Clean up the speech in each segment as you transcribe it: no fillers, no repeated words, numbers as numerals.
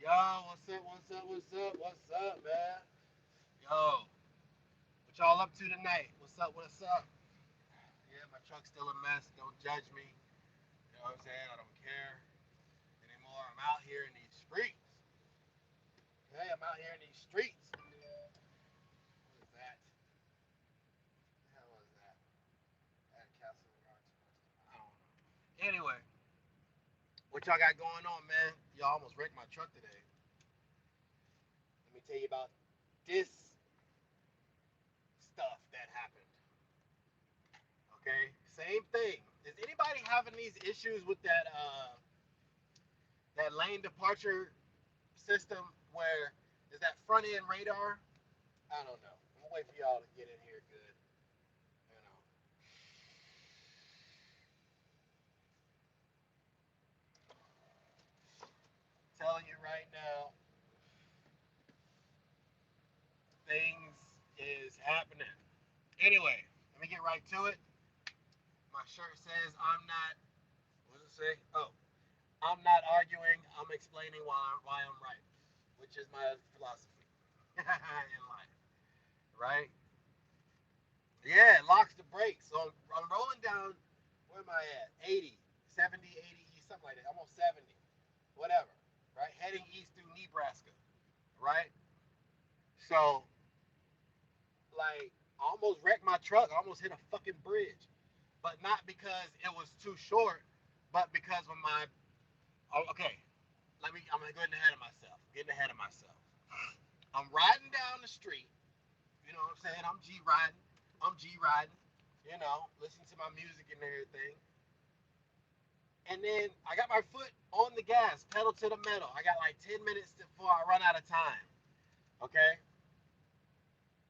Yo, what's up, man? Yo, what y'all up to tonight? What's up? Yeah, my truck's still a mess. Don't judge me. You know what I'm saying? I don't care anymore. I'm out here in these streets. Hey, I'm out here in these streets. What is that? What the hell was that? At Castle Rock. I don't know. Anyway, what y'all got going on, man? Y'all almost wrecked my truck today. Let me tell you about this stuff that happened. Okay, same thing. Is anybody having these issues with that lane departure system where is that front end radar? I don't know. I'm gonna wait for y'all to get in here good. You know, telling you right now, things is happening. Anyway, let me get right to it. My shirt says I'm not. What does it say? Oh, I'm not arguing. I'm explaining why I'm right, which is my philosophy in life. Right? Yeah, it locks the brakes. So I'm rolling down, where am I at? 80, 70, 80, something like that. Almost 70. Whatever. Right? Heading east through Nebraska. Right? So, like, I almost wrecked my truck. I almost hit a fucking bridge. But not because it was too short, but because of my. Oh, okay. I'm getting ahead of myself. Getting ahead of myself. I'm riding down the street. You know what I'm saying? I'm G riding. I'm G riding. Listening to my music and everything. And then I got my foot on the gas, pedal to the metal. I got like 10 minutes before I run out of time. Okay?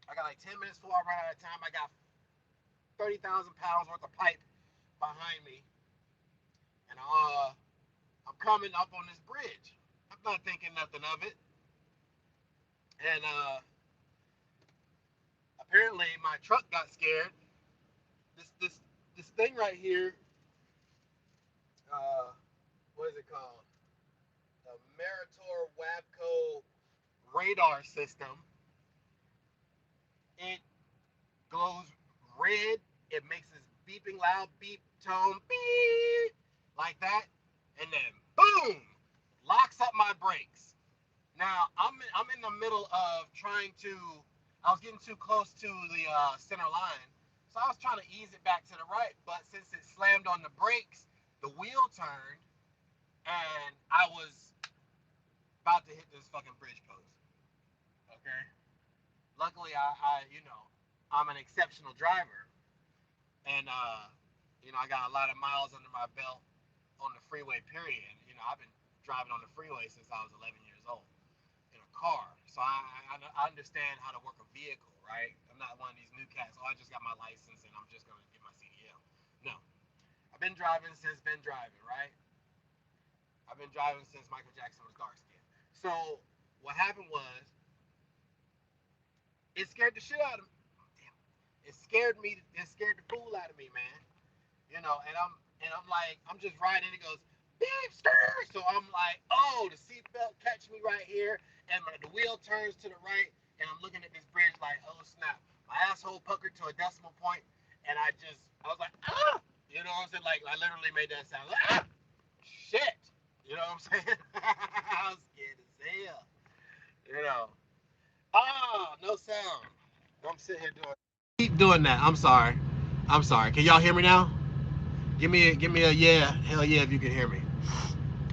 I got like 10 minutes before I run out of time. I got 30,000 pounds worth of pipe behind me. And I'm coming up on this bridge. I'm not thinking nothing of it. And apparently my truck got scared. This thing right here, uh, what is it called? The Meritor Wabco radar system. It glows red. It makes this beeping loud beep tone, beep, like that, and then boom, locks up my brakes. Now I'm in the middle of trying to. I was getting too close to the center line, so I was trying to ease it back to the right. But since it slammed on the brakes, the wheel turned, and I was about to hit this fucking bridge post. Okay. Luckily, I'm an exceptional driver, and I got a lot of miles under my belt on the freeway. Period. I've been driving on the freeway since I was 11 years old in a car, so I understand how to work a vehicle. Right? I'm not one of these new cats. Oh, I just got my license and I'm just gonna get my CDL. No, I've been driving since been driving. Right? I've been driving since Michael Jackson was dark skinned. So what happened was it scared the shit out of me. Damn. It scared me. It scared the fool out of me, man. And I'm like, I'm just riding. It goes beep stir. So I'm like, oh, the seatbelt catch me right here, and the wheel turns to the right, and I'm looking at this bridge like, oh snap. My asshole puckered to a decimal point, and I was like, ah, you know what I'm saying? Like I literally made that sound. Like, ah, shit. You know what I'm saying? I was scared as hell. You know. Ah, no sound. I'm sitting here doing. Keep doing that. I'm sorry. I'm sorry. Can y'all hear me now? Give me a yeah, hell yeah if you can hear me.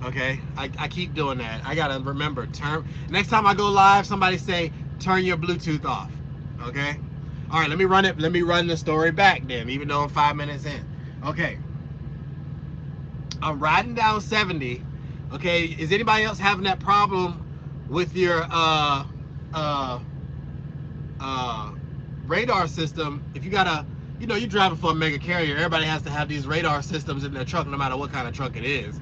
Okay, I keep doing that. I gotta remember turn. Next time I go live, somebody say turn your Bluetooth off. Okay. All right, let me run it. Let me run the story back then, even though I'm 5 minutes in. Okay, I'm riding down 70. Okay, is anybody else having that problem with your uh uh radar system? If you gotta, you're driving for a mega carrier, everybody has to have these radar systems in their truck, no matter what kind of truck it is.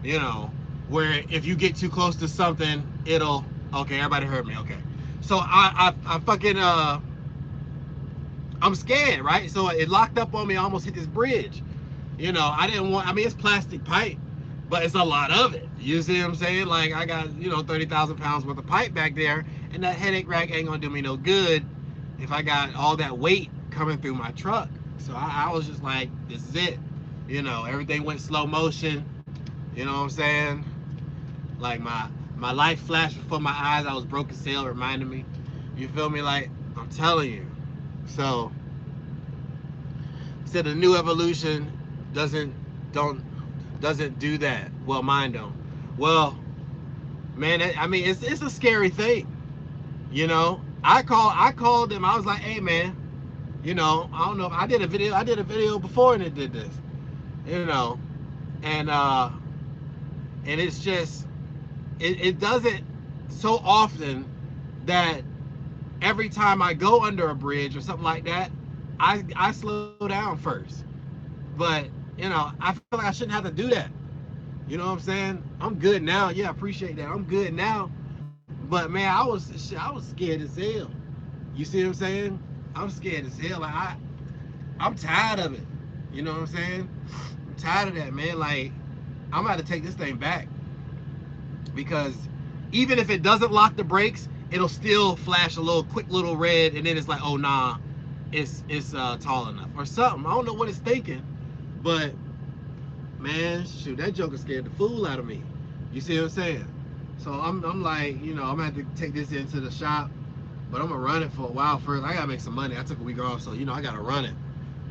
You know, where if you get too close to something, it'll. Okay, everybody heard me. Okay, so I fucking I'm scared, right? So it locked up on me. I almost hit this bridge. I didn't want. I mean, it's plastic pipe, but it's a lot of it. You see what I'm saying? Like I got 30,000 pounds worth of pipe back there, and that headache rack ain't gonna do me no good if I got all that weight coming through my truck. So I was just like, this is it. Everything went slow motion. You know what I'm saying? Like my life flashed before my eyes. I was broke as hell, reminding me. You feel me? Like I'm telling you. So said the new evolution doesn't do that. Well, mine don't. Well, man, I mean it's a scary thing. I called them. I was like, hey man, I don't know if I did a video before and it did this. You know, and it's just it does it so often that every time I go under a bridge or something like that, I slow down first. But I feel like I shouldn't have to do that. You know what I'm saying? I'm good now. Yeah, I appreciate that. I'm good now. But man, I was scared as hell. You see what I'm saying? I'm scared as hell. Like I'm tired of it. You know what I'm saying? I'm tired of that, man. Like I'm about to take this thing back because even if it doesn't lock the brakes, it'll still flash a quick little red, and then it's like, oh nah, it's tall enough or something. I don't know what it's thinking, but man, shoot, that joker scared the fool out of me. You see what I'm saying? So I'm like, I'm gonna have to take this into the shop, but I'm gonna run it for a while first. I gotta make some money. I took a week off, so I gotta run it.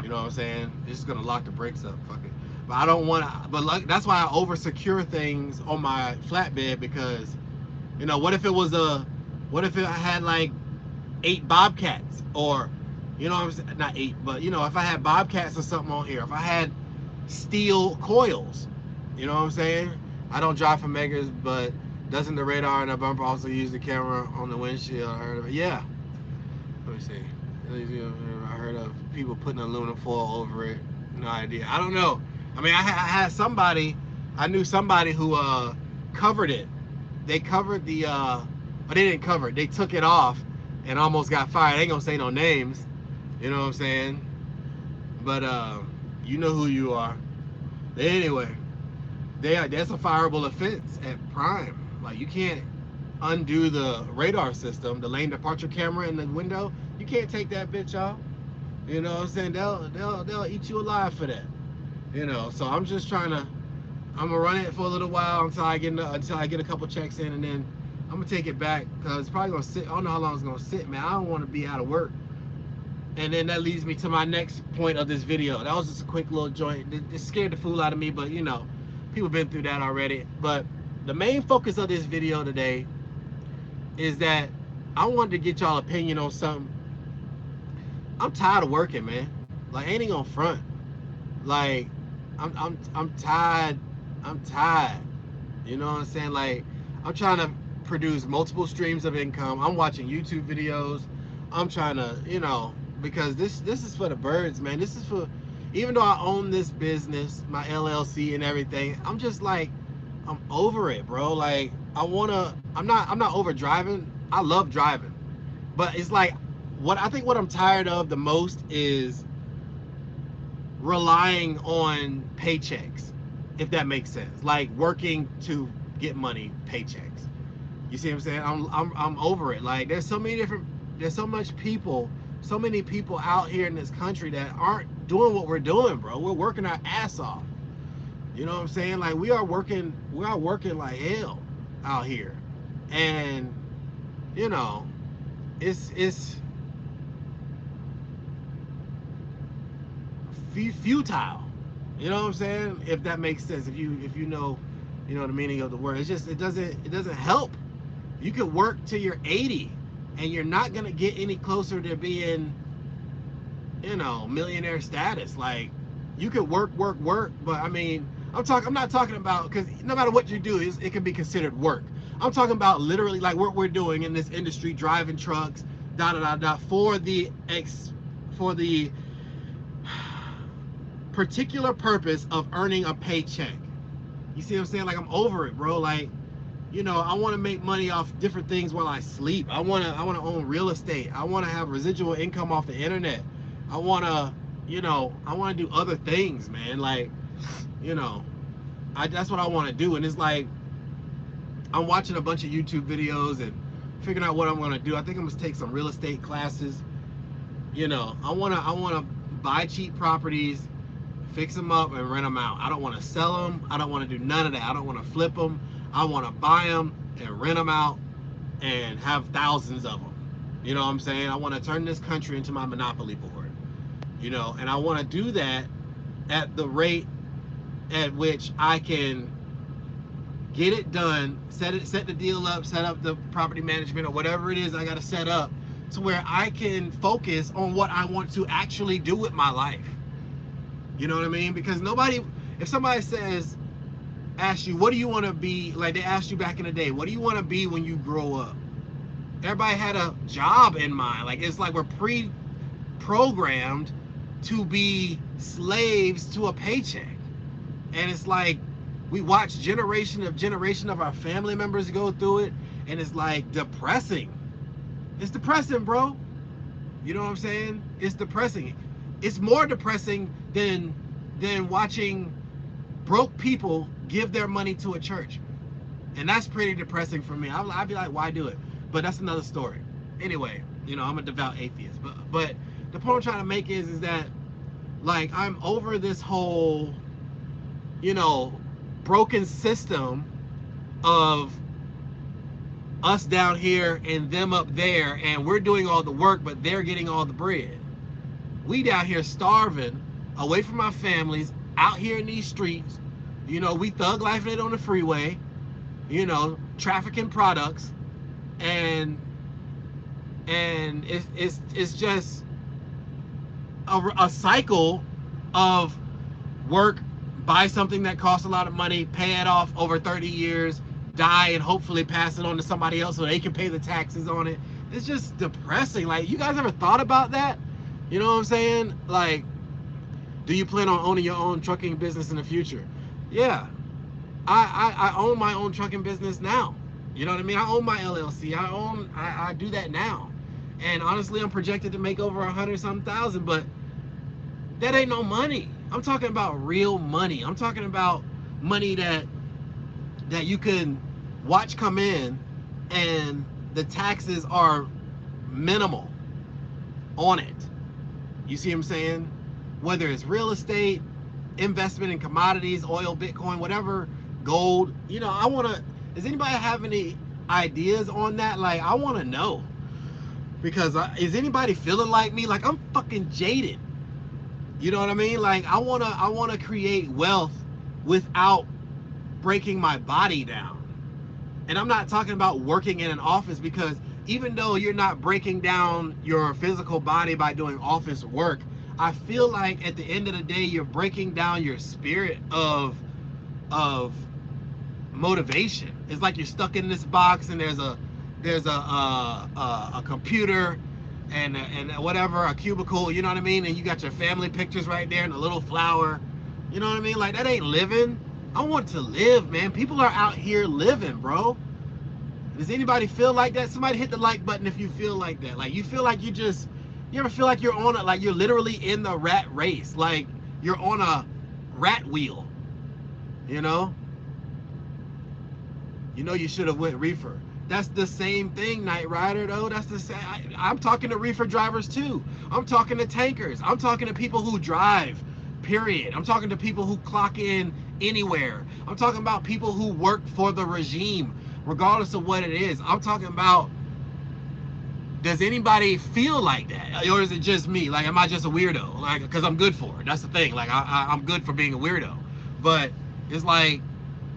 You know what I'm saying? It's just gonna lock the brakes up. Fuck it. But I don't want to. But that's why I over secure things on my flatbed because, what if I had like 8 Bobcats or, what I'm saying? Not 8, but if I had Bobcats or something on here, if I had steel coils, you know what I'm saying? I don't drive for Megas, but doesn't the radar and the bumper also use the camera on the windshield? I heard of it. Yeah. Let me see. I heard of people putting aluminum foil over it. No idea. I don't know. I mean, I had somebody. I knew somebody who covered it. They covered the. But they didn't cover it. They took it off and almost got fired. I ain't gonna say no names. You know what I'm saying? But you know who you are. Anyway, that's a fireable offense at Prime. Like you can't undo the radar system, the lane departure camera in the window. You can't take that bitch off. You know what I'm saying? They'll eat you alive for that. So I'm just trying to. I'm gonna run it for a little while until I get a couple checks in, and then I'm gonna take it back because it's probably gonna sit. I don't know how long it's gonna sit, man. I don't want to be out of work. And then that leads me to my next point of this video. That was just a quick little joint. It scared the fool out of me, but people been through that already. But the main focus of this video today is that I wanted to get y'all opinion on something. I'm tired of working, man. Like ain't gonna front. Like I'm tired. I'm tired. You know what I'm saying? Like I'm trying to produce multiple streams of income. I'm watching YouTube videos. I'm trying to, because this is for the birds, man. This is for, even though I own this business, my LLC and everything, I'm just like, I'm over it, bro. Like I'm not over driving. I love driving, but it's like what I'm tired of the most is relying on paychecks, if that makes sense. Like working to get money, paychecks. You see what I'm saying? I'm over it. Like there's so many people out here in this country that aren't doing what we're doing, bro. We're working our ass off. You know what I'm saying? Like we are working like hell out here. And it's futile. You know what I'm saying? If that makes sense. If you know the meaning of the word. It's just it doesn't help. You could work till you're 80 and you're not gonna get any closer to being millionaire status. Like you could work, but I mean I'm not talking about, because no matter what you do, it can be considered work. I'm talking about literally like what we're doing in this industry, driving trucks, for the particular purpose of earning a paycheck. You see what I'm saying? Like I'm over it, bro. Like I want to make money off different things while I sleep. I want to own real estate. I want to have residual income off the internet. I want to do other things, man. Like, That's what I want to do. And it's like, I'm watching a bunch of YouTube videos and figuring out what I'm going to do. I think I'm going to take some real estate classes. You know, I want to buy cheap properties, fix them up, and rent them out. I don't want to sell them. I don't want to do none of that. I don't want to flip them. I want to buy them and rent them out and have thousands of them. You know what I'm saying? I want to turn this country into my monopoly board. You know, and I want to do that at the rate at which I can get it done, set the deal up, set up the property management or whatever it is I got to set up, to where I can focus on what I want to actually do with my life. You know what I mean? Because if somebody asks you, what do you want to be, like they asked you back in the day, what do you want to be when you grow up? Everybody had a job in mind. Like, it's like we're pre-programmed to be slaves to a paycheck. And it's like, we watch generation of our family members go through it, and it's like depressing. It's depressing, bro. You know what I'm saying? It's depressing. It's more depressing than watching broke people give their money to a church. And that's pretty depressing for me. I'd be like, why do it? But that's another story. Anyway, you know, I'm a devout atheist. But the point I'm trying to make is that, like, I'm over this whole, you know, broken system of us down here and them up there, and we're doing all the work, but they're getting all the bread. We down here starving, away from our families, out here in these streets. You know, we thug life it on the freeway, you know, trafficking products, and it's just a cycle of work, buy something that costs a lot of money, pay it off over 30 years, die, and hopefully pass it on to somebody else so they can pay the taxes on it. It's just depressing. Like, you guys ever thought about that? You know what I'm saying? Like, do you plan on owning your own trucking business in the future? Yeah. I own my own trucking business now. You know what I mean? I own my LLC. I do that now. And honestly, I'm projected to make over 100-something thousand, but that ain't no money. I'm talking about real money. I'm talking about money that you can watch come in, and the taxes are minimal on it. You see what I'm saying? Whether it's real estate, investment in commodities, oil, Bitcoin, whatever, gold. You know, does anybody have any ideas on that? Like, I want to know. Because is anybody feeling like me? Like, I'm fucking jaded. You know what I mean? Like, I wanna create wealth without breaking my body down. And I'm not talking about working in an office, because even though you're not breaking down your physical body by doing office work, I feel like at the end of the day, you're breaking down your spirit of motivation. It's like you're stuck in this box, and there's a computer and whatever, a cubicle, you know what I mean? And you got your family pictures right there and a little flower. You know what I mean? Like, that ain't living. I want to live, man. People are out here living, bro. Does anybody feel like that? Somebody hit the like button if you feel like that. Like, you feel like you ever feel like you're on like you're literally in the rat race. Like, you're on a rat wheel, you know? You know, you should have went reefer. That's the same thing, Night Rider, though. That's the same. I'm talking to reefer drivers, too. I'm talking to tankers. I'm talking to people who drive, period. I'm talking to people who clock in anywhere. I'm talking about people who work for the regime, regardless of what it is. I'm talking about, does anybody feel like that? Or is it just me? Like, am I just a weirdo? Like, because I'm good for it. That's the thing. Like, I'm good for being a weirdo. But it's like,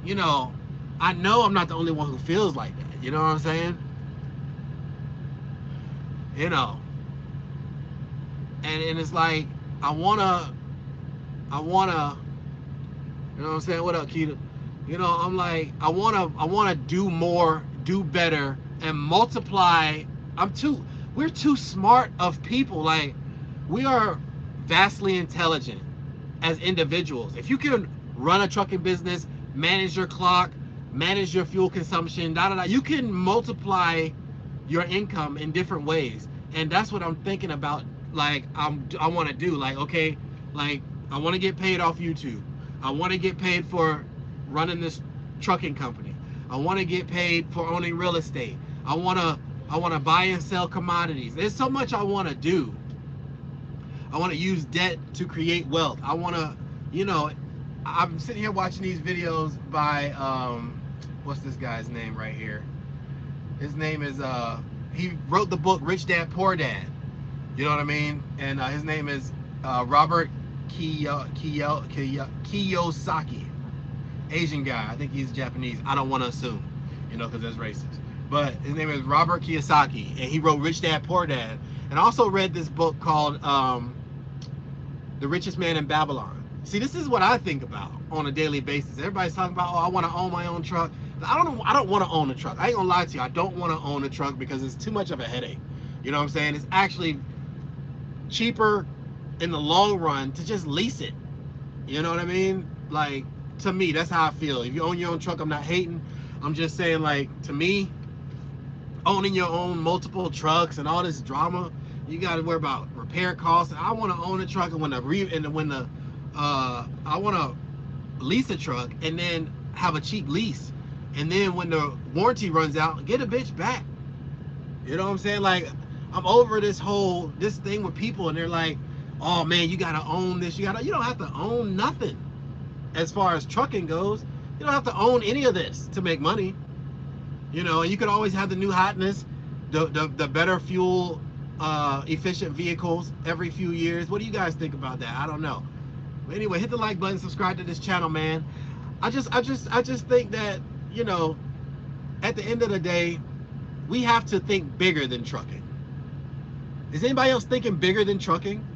you know, I know I'm not the only one who feels like that. You know what I'm saying? You know. And it's like, I wanna, you know what I'm saying? What up, Keita? You know, I'm like, I wanna do more, do better, and multiply. We're too smart of people. Like, we are vastly intelligent as individuals. If you can run a trucking business, manage your clock, manage your fuel consumption, you can multiply your income in different ways. And that's what I'm thinking about. Like, I want to do. Like, okay, like, I want to get paid off YouTube. I want to get paid for running this trucking company. I want to get paid for owning real estate. I want to buy and sell commodities. There's so much I want to do. I want to use debt to create wealth. I want to, you know, I'm sitting here watching these videos by what's this guy's name right here? His name is he wrote the book Rich Dad Poor Dad. You know what I mean? And his name is Robert Kiyosaki. Asian guy. I think he's Japanese. I don't want to assume, you know, because that's racist. But his name is Robert Kiyosaki, and he wrote Rich Dad Poor Dad. And I also read this book called The Richest Man in Babylon. See, this is what I think about on a daily basis. Everybody's talking about, oh, I want to own my own truck. I don't want to own a truck. I ain't gonna lie to you. I don't want to own a truck because it's too much of a headache. You know what I'm saying? It's actually cheaper in the long run to just lease it. You know what I mean? Like, to me, that's how I feel. If you own your own truck, I'm not hating. I'm just saying, like, to me, owning your own multiple trucks and all this drama, you got to worry about repair costs. I want to own a truck, and I want to lease a truck and then have a cheap lease, and then when the warranty runs out, get a bitch back. You know what I'm saying? Like, I'm over this thing with people, and they're like, oh man, you gotta own this. You don't have to own nothing. As far as trucking goes, you don't have to own any of this to make money. You know, and you could always have the new hotness, the better fuel efficient vehicles every few years. What do you guys think about that? I don't know. But anyway, hit the like button, subscribe to this channel, man. I just think that, you know, at the end of the day, we have to think bigger than trucking. Is anybody else thinking bigger than trucking?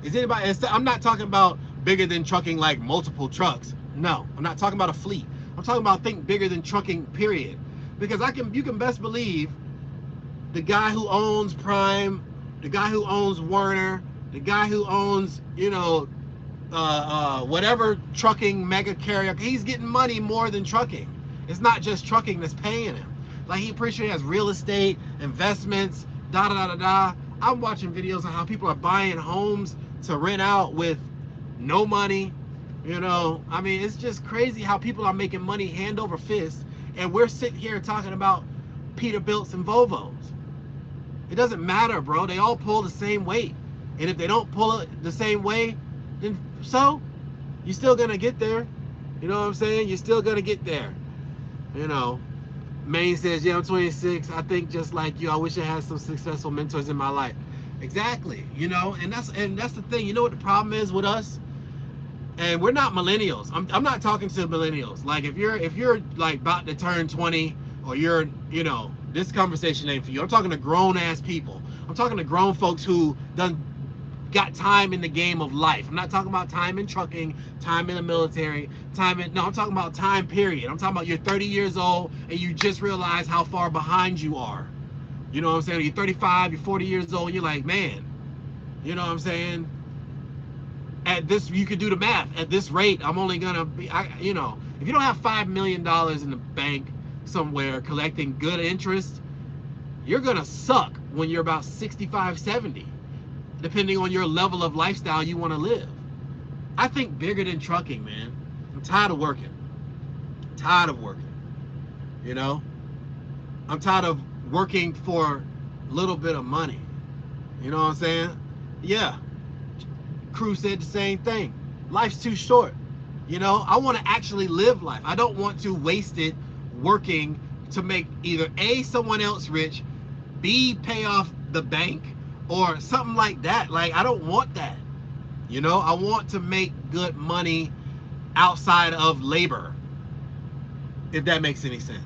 Is anybody? I'm not talking about bigger than trucking like multiple trucks. No, I'm not talking about a fleet. I'm talking about think bigger than trucking, period. Because you can best believe the guy who owns Prime, the guy who owns Werner, the guy who owns, you know, whatever trucking mega carrier, he's getting money more than trucking. It's not just trucking that's paying him. Like, he pretty sure he has real estate, investments, da da da da da. I'm watching videos on how people are buying homes to rent out with no money. You know, I mean, it's just crazy how people are making money hand over fist, and we're sitting here talking about Peterbilts and Volvos. It doesn't matter, bro. They all pull the same weight, and if they don't pull it the same way, then so you're still gonna get there. You know what I'm saying? You're still gonna get there. You know, Maine says, yeah, I'm 26. I think just like you, I wish I had some successful mentors in my life. Exactly. You know, and that's the thing. You know what the problem is with us? And we're not millennials. I'm not talking to millennials. Like, if you're like about to turn 20, or you're, you know, this conversation ain't for you. I'm talking to grown ass people. I'm talking to grown folks who done got time in the game of life. I'm not talking about time in trucking, time in the military, no, I'm talking about time period. I'm talking about you're 30 years old and you just realize how far behind you are. You know what I'm saying? You're 35, you're 40 years old, and you're like, man, you know what I'm saying? At this, you could do the math. At this rate, I'm only gonna be, you know, if you don't have $5 million in the bank somewhere collecting good interest, you're gonna suck when you're about 65, 70. Depending on your level of lifestyle you want to live. I think bigger than trucking, man. I'm tired of working. You know? I'm tired of working for a little bit of money. You know what I'm saying? Yeah. Crew said the same thing. Life's too short. You know, I want to actually live life. I don't want to waste it working to make either A, someone else rich, B, pay off the bank, or something like that. Like, I don't want that. You know, I want to make good money outside of labor, if that makes any sense.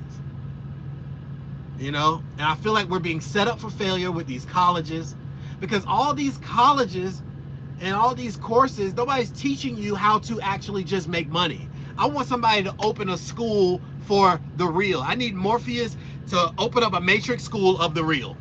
You know, and I feel like we're being set up for failure with these colleges, because all these colleges and all these courses, nobody's teaching you how to actually just make money. I want somebody to open a school for the real. I need Morpheus to open up a matrix school of the real.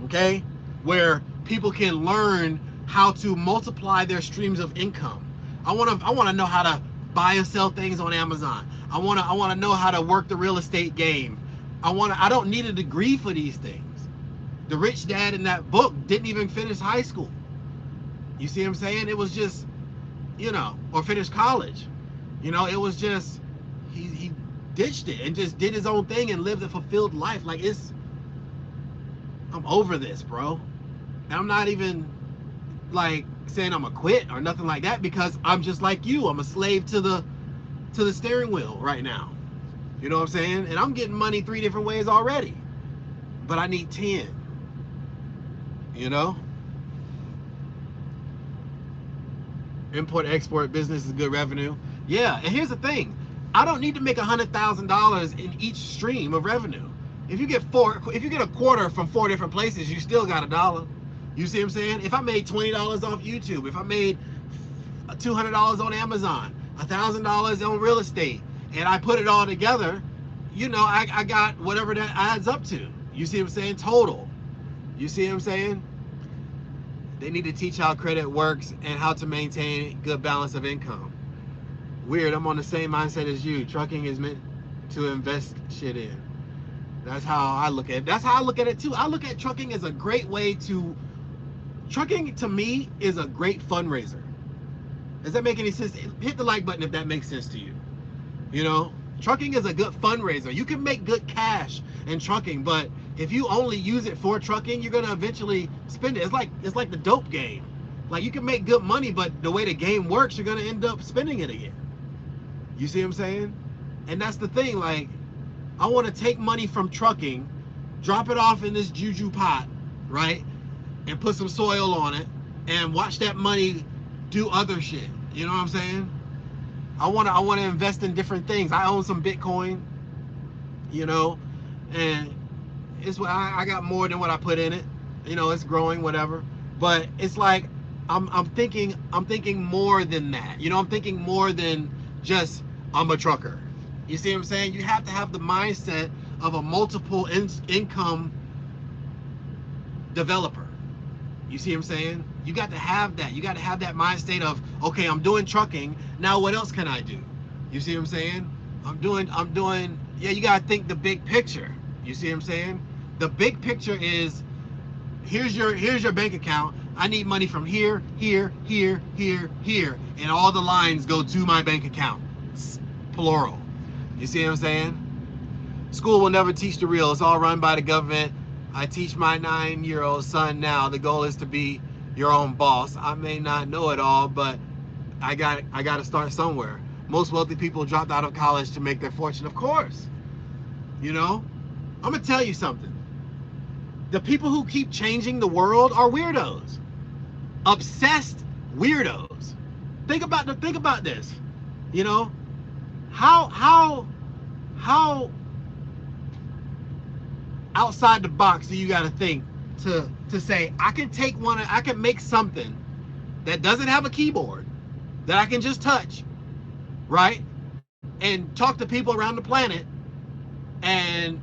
Okay? Where people can learn how to multiply their streams of income. I want to know how to buy and sell things on Amazon. I want to know how to work the real estate game. I don't need a degree for these things. The rich dad in that book didn't even finish high school. You see what I'm saying? It was just, you know, or finish college. You know, it was just he ditched it and just did his own thing and lived a fulfilled life. Like I'm over this, bro. And I'm not even like saying I'm a quit or nothing like that, because I'm just like you. I'm a slave to the steering wheel right now. You know what I'm saying? And I'm getting money 3 different ways already. But I need 10. You know? Import export business is good revenue. Yeah, and here's the thing. I don't need to make $100,000 in each stream of revenue. If you get a quarter from 4 different places, you still got $1. You see what I'm saying? If I made $20 off YouTube, if I made $200 on Amazon, $1,000 on real estate, and I put it all together, you know, I got whatever that adds up to. You see what I'm saying? Total. You see what I'm saying? They need to teach how credit works and how to maintain good balance of income. Weird, I'm on the same mindset as you. Trucking is meant to invest shit in. That's how I look at it. That's how I look at it too. I look at trucking as a great way to... Trucking to me is a great fundraiser. Does that make any sense? Hit the like button if that makes sense to you. You know, trucking is a good fundraiser. You can make good cash in trucking, but if you only use it for trucking, you're gonna eventually spend it. It's like the dope game. Like, you can make good money, but the way the game works, you're gonna end up spending it again. You see what I'm saying? And that's the thing. Like, I want to take money from trucking, drop it off in this juju pot, right? And put some soil on it and watch that money do other shit. You know what I'm saying? I want to invest in different things. I own some Bitcoin, you know, and it's what I got more than what I put in it. You know, it's growing, whatever. But it's like I'm thinking more than that. You know, I'm thinking more than just I'm a trucker. You see what I'm saying? You have to have the mindset of a multiple income developer. You see what I'm saying? You got to have that. You got to have that mind state of, okay, I'm doing trucking. Now what else can I do? You see what I'm saying? I'm doing, yeah, you got to think the big picture. You see what I'm saying? The big picture is, here's your bank account. I need money from here, here, here, here, here. And all the lines go to my bank account. It's plural. You see what I'm saying? School will never teach the real. It's all run by the government. I teach my 9-year-old son now. The goal is to be your own boss. I may not know it all, but I got to start somewhere. Most wealthy people dropped out of college to make their fortune. Of course. You know? I'm going to tell you something. The people who keep changing the world are weirdos. Obsessed weirdos. Think about this. You know? How outside the box do you got to think to say, I can make something that doesn't have a keyboard, that I can just touch, right? And talk to people around the planet, and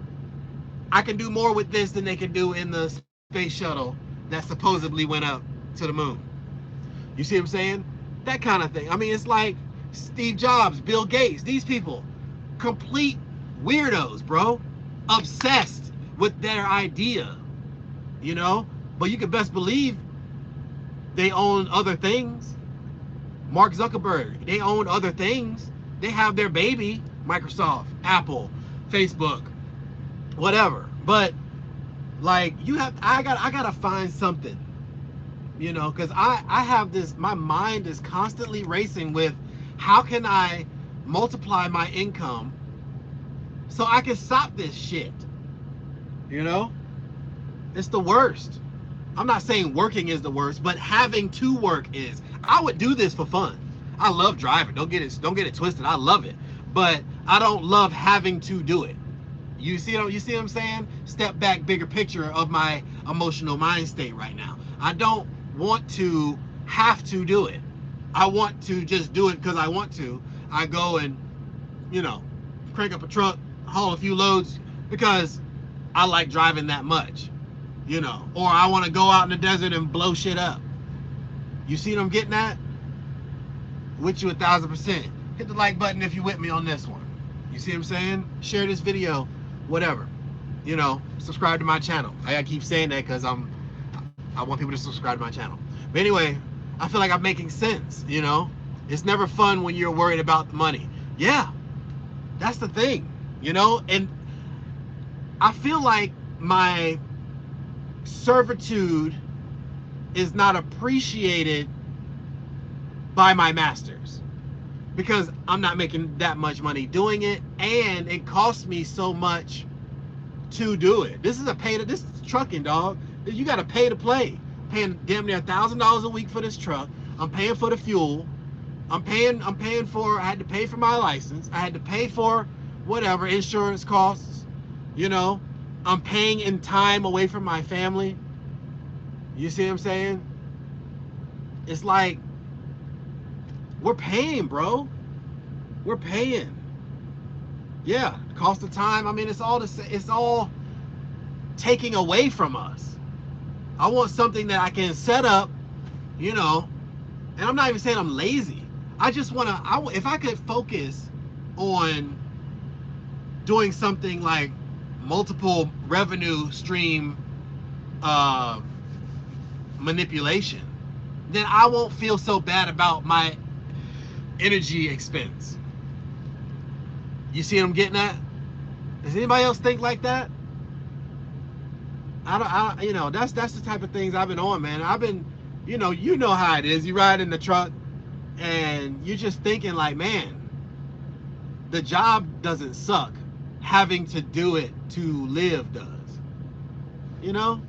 I can do more with this than they can do in the space shuttle that supposedly went up to the moon. You see what I'm saying? That kind of thing. I mean, it's like Steve Jobs, Bill Gates, these people, complete weirdos, bro. Obsessed with their idea, you know? But you can best believe they own other things. Mark Zuckerberg, they own other things. They have their baby, Microsoft, Apple, Facebook, whatever. But like, I gotta find something, you know, because I have this, my mind is constantly racing with, how can I multiply my income so I can stop this shit? You know, it's the worst. I'm not saying working is the worst, but having to work is. I would do this for fun. I love driving. Don't get it twisted. I love it, but I don't love having to do it. You see what I'm saying? Step back, bigger picture of my emotional mind state right now. I don't want to have to do it. I want to just do it because I want to. I go and, you know, crank up a truck, haul a few loads because I like driving that much, you know, or I want to go out in the desert and blow shit up. You see what I'm getting at? With you 1,000%. Hit the like button if you with me on this one. You see what I'm saying? Share this video, whatever. You know, subscribe to my channel. I gotta keep saying that because I want people to subscribe to my channel. But anyway, I feel like I'm making sense, you know? It's never fun when you're worried about the money. Yeah, that's the thing, you know? And I feel like my servitude is not appreciated by my masters because I'm not making that much money doing it, and it costs me so much to do it. This is this is trucking, dog. You got to pay to play. Paying damn near $1,000 a week for this truck. I'm paying for the fuel. I'm paying for, I had to pay for my license. I had to pay for whatever insurance costs, you know. I'm paying in time away from my family. You see what I'm saying? It's like, we're paying, bro. We're paying. Yeah, cost of time. I mean, it's all taking away from us. I want something that I can set up, you know, and I'm not even saying I'm lazy. I just want to, if I could focus on doing something like multiple revenue stream manipulation, then I won't feel so bad about my energy expense. You see what I'm getting at? Does anybody else think like that? You know, that's the type of things I've been on, man. I've been, you know how it is. You ride in the truck and you're just thinking like, man, the job doesn't suck. Having to do it to live does. You know?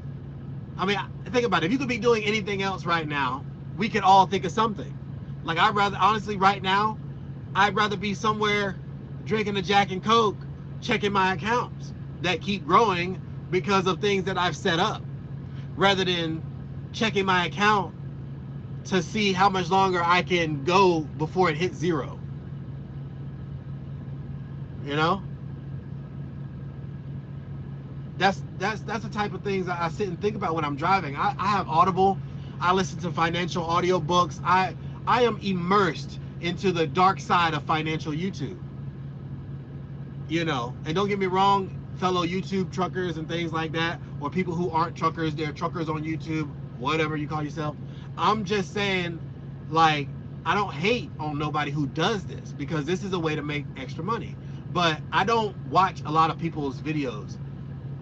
I mean, think about it. If you could be doing anything else right now, we could all think of something. Like, honestly, right now, I'd rather be somewhere drinking a Jack and Coke, checking my accounts that keep growing because of things that I've set up, rather than checking my account to see how much longer I can go before it hits zero. You know? That's the type of things I sit and think about when I'm driving. I have Audible. I listen to financial audio books. I am immersed into the dark side of financial YouTube. You know, and don't get me wrong, fellow YouTube truckers and things like that, or people who aren't truckers, they're truckers on YouTube, whatever you call yourself. I'm just saying, like, I don't hate on nobody who does this, because this is a way to make extra money. But I don't watch a lot of people's videos,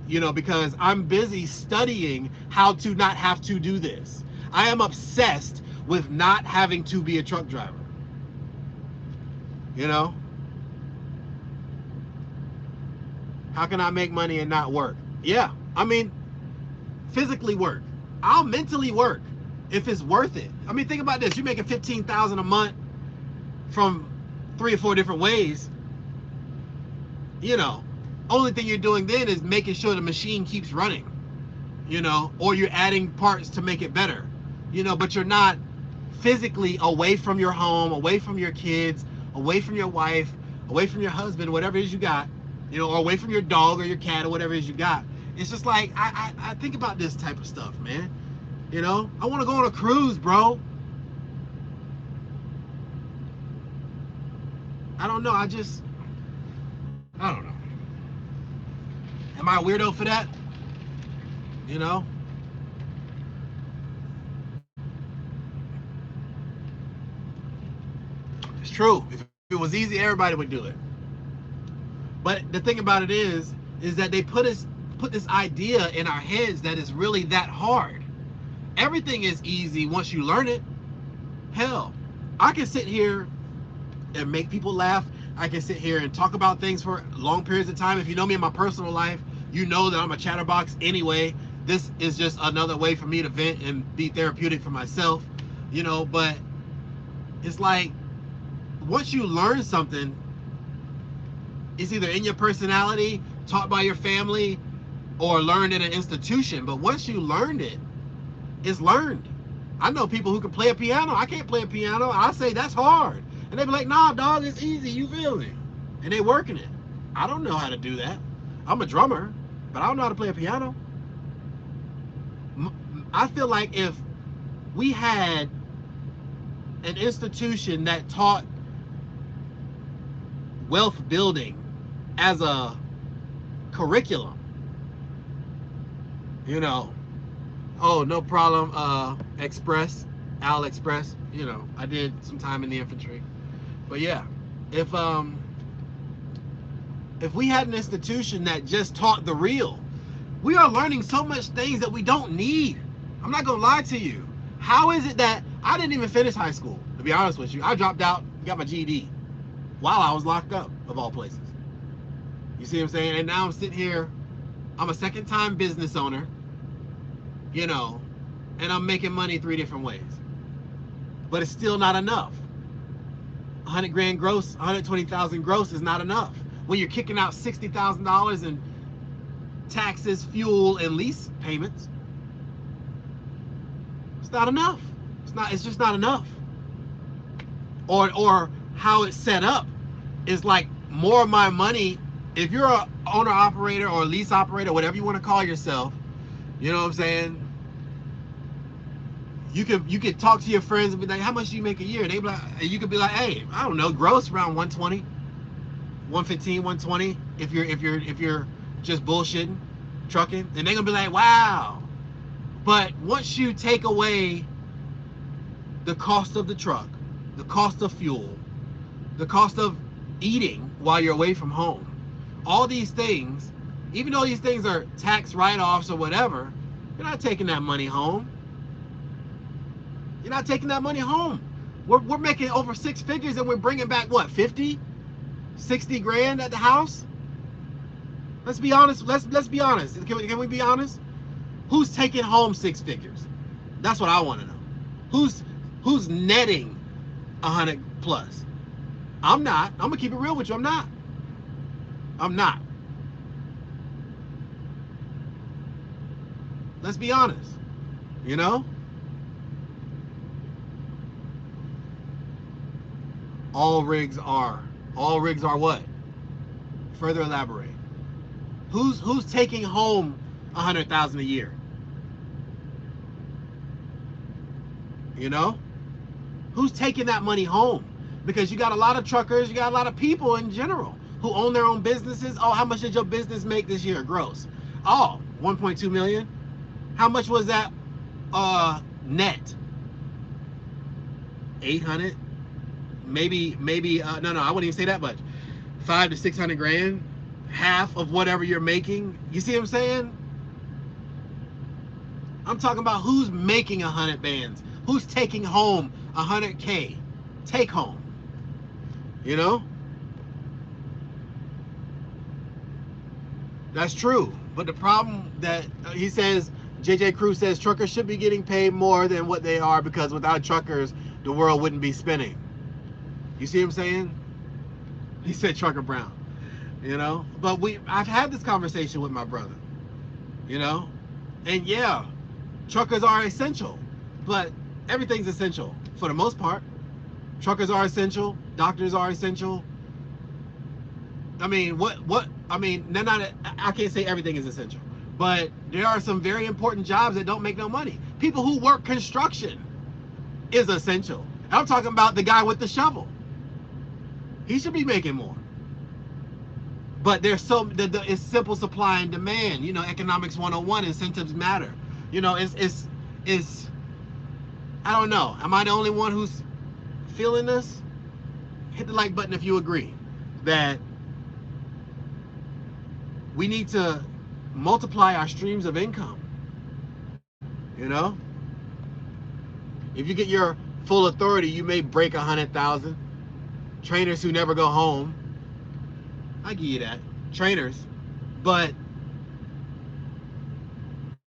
you know, because I'm busy studying how to not have to do this. I am obsessed with not having to be a truck driver. You know? How can I make money and not work? Yeah, I mean, physically work. I'll mentally work if it's worth it. I mean, think about this. You're making $15,000 a month from 3 or 4 different ways. You know, only thing you're doing then is making sure the machine keeps running, you know, or you're adding parts to make it better, you know, but you're not physically away from your home, away from your kids, away from your wife, away from your husband, whatever it is you got, you know, or away from your dog or your cat or whatever it is you got. It's just like, I think about this type of stuff, man. You know, I want to go on a cruise, bro. I don't know. I don't know. Am I a weirdo for that? You know? It's true. If it was easy, everybody would do it. But the thing about it is that they put this idea in our heads that is really that hard. Everything is easy once you learn it. Hell, I can sit here and make people laugh. I can sit here and talk about things for long periods of time. If you know me in my personal life, you know that I'm a chatterbox anyway. This is just another way for me to vent and be therapeutic for myself, you know. But it's like, once you learn something, it's either in your personality, taught by your family, or learned in an institution. But once you learned it, it's learned. I know people who can play a piano. I can't play a piano. I say that's hard. And they be like, nah, dog, it's easy. You feel me? And they working it. I don't know how to do that. I'm a drummer, but I don't know how to play a piano. I feel like if we had an institution that taught wealth building as a curriculum, you know, oh, no problem, Express. Al Express. You know, I did some time in the infantry. But yeah, if we had an institution that just taught the real, we are learning so much things that we don't need. I'm not gonna lie to you. How is it that I didn't even finish high school? To be honest with you, I dropped out, got my GED while I was locked up, of all places. You see what I'm saying? And now I'm sitting here. I'm a second-time business owner, you know, and I'm making money 3 different ways. But it's still not enough. 100 grand gross, 120,000 gross is not enough. When you're kicking out $60,000 in taxes, fuel, and lease payments, it's not enough. It's just not enough. Or how it's set up is like more of my money. If you're a owner operator or lease operator, whatever you want to call yourself, you know what I'm saying? You could talk to your friends and be like, how much do you make a year? They be like, you could be like, hey, I don't know, gross around 120, 115, 120. If you're just bullshitting, trucking, and they're gonna be like, wow. But once you take away the cost of the truck, the cost of fuel, the cost of eating while you're away from home, all these things, even though these things are tax write-offs or whatever, you're not taking that money home. You're not taking that money home. We're making over 6 figures and we're bringing back what, 50, 60 grand at the house? Let's be honest. Let's be honest. Can we be honest? Who's taking home 6 figures? That's what I want to know. Who's netting 100 plus? I'm not. I'm gonna keep it real with you. I'm not. Let's be honest. You know? All rigs are what? Further elaborate. Who's taking home 100,000 a year? You know? Who's taking that money home? Because you got a lot of truckers, you got a lot of people in general who own their own businesses. Oh, how much did your business make this year gross? Oh, 1.2 million. How much was that net? 800? Maybe no, I wouldn't even say that much. 500 to 600 grand, half of whatever you're making. You see what I'm saying? I'm talking about who's making 100 bands, who's taking home 100K, take home. You know? That's true. But the problem that he says, JJ Cruz says, truckers should be getting paid more than what they are because without truckers, the world wouldn't be spinning. You see what I'm saying? He said Trucker Brown. You know? But I've had this conversation with my brother. You know? And yeah, truckers are essential. But everything's essential for the most part. Truckers are essential. Doctors are essential. I mean, they're not, I can't say everything is essential. But there are some very important jobs that don't make no money. People who work construction is essential. I'm talking about the guy with the shovel. He should be making more. But there's it's simple supply and demand. You know, economics 101, incentives matter. You know, it's I don't know. Am I the only one who's feeling this? Hit the like button if you agree that we need to multiply our streams of income. You know, if you get your full authority, you may break 100,000. Trainers who never go home, I give you that. Trainers, but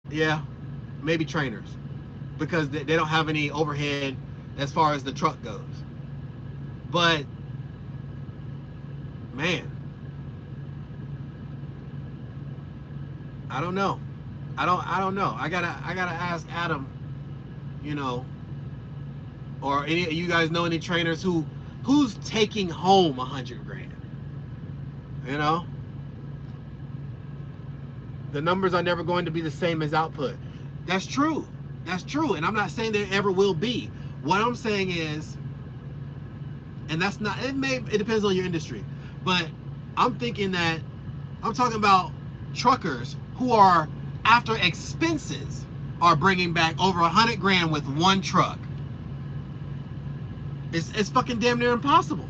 yeah, maybe trainers because they don't have any overhead as far as the truck goes. But man, I don't know. I don't know. I gotta ask Adam, you know, or any of you guys know any trainers who's taking home 100 grand. You know, the numbers are never going to be the same as output. That's true. That's true. And I'm not saying there ever will be. What I'm saying is, and that's not, it depends on your industry, but I'm thinking that I'm talking about truckers who are, after expenses, are bringing back over 100 grand with one truck. It's fucking damn near impossible.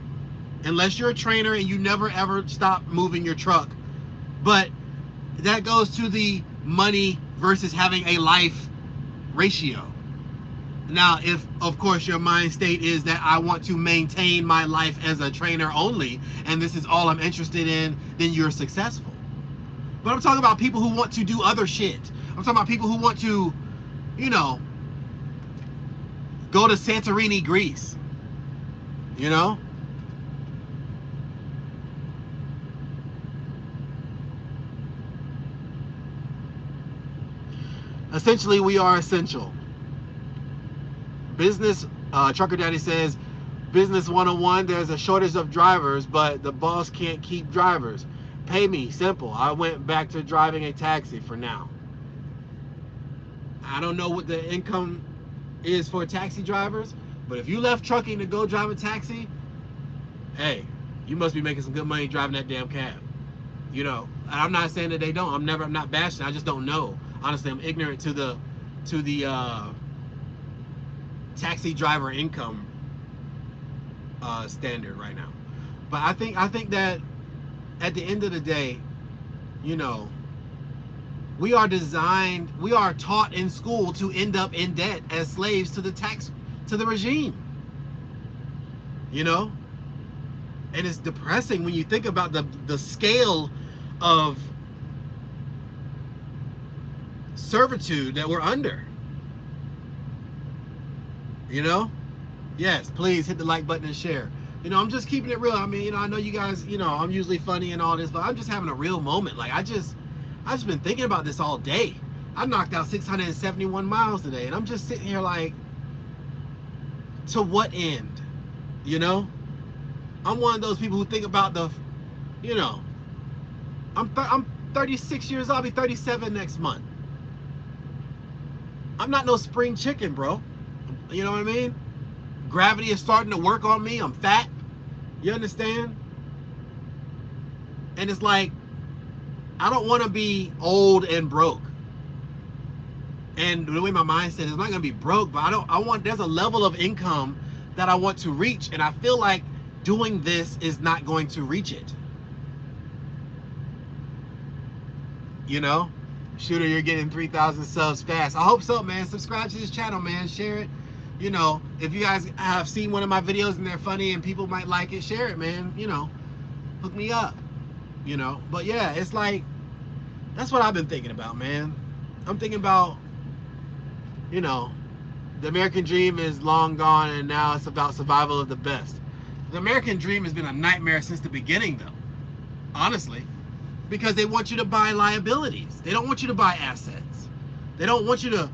Unless you're a trainer and you never ever stop moving your truck. But that goes to the money versus having a life ratio. Now, if of course your mind state is that I want to maintain my life as a trainer only, and this is all I'm interested in, then you're successful. But I'm talking about people who want to do other shit. I'm talking about people who want to, you know, go to Santorini, Greece. You know? Essentially, we are essential. Business, Trucker Daddy says, Business 101, there's a shortage of drivers, but the boss can't keep drivers. Pay me, simple. I went back to driving a taxi for now. I don't know what the income is for taxi drivers, but if you left trucking to go drive a taxi, hey, you must be making some good money driving that damn cab. You know, I'm not saying that they don't. I'm not bashing. I just don't know. Honestly, I'm ignorant to the taxi driver income standard right now. But I think that at the end of the day, you know, we are taught in school to end up in debt as slaves to the regime. You know? And it's depressing when you think about the scale of servitude that we're under. You know? Yes, please hit the like button and share. You know, I'm just keeping it real. I mean, you know, I know you guys, you know, I'm usually funny and all this, but I'm just having a real moment. Like, I've just been thinking about this all day. I knocked out 671 miles today, and I'm just sitting here like, to what end? You know? I'm one of those people who think about you know, I'm 36 years old. I'll be 37 next month. I'm not no spring chicken, bro. You know what I mean? Gravity is starting to work on me. I'm fat. You understand? And it's like, I don't want to be old and broke. And the way my mindset is, I'm not going to be broke, but there's a level of income that I want to reach. And I feel like doing this is not going to reach it. You know? Shooter, you're getting 3,000 subs fast. I hope so, man. Subscribe to this channel, man. Share it. You know, if you guys have seen one of my videos and they're funny and people might like it, share it, man. You know, hook me up. You know, but yeah, it's like, that's what I've been thinking about, man. I'm thinking about, you know, the American dream is long gone and now it's about survival of the best. The American dream has been a nightmare since the beginning, though, honestly, because they want you to buy liabilities. They don't want you to buy assets. They don't want you to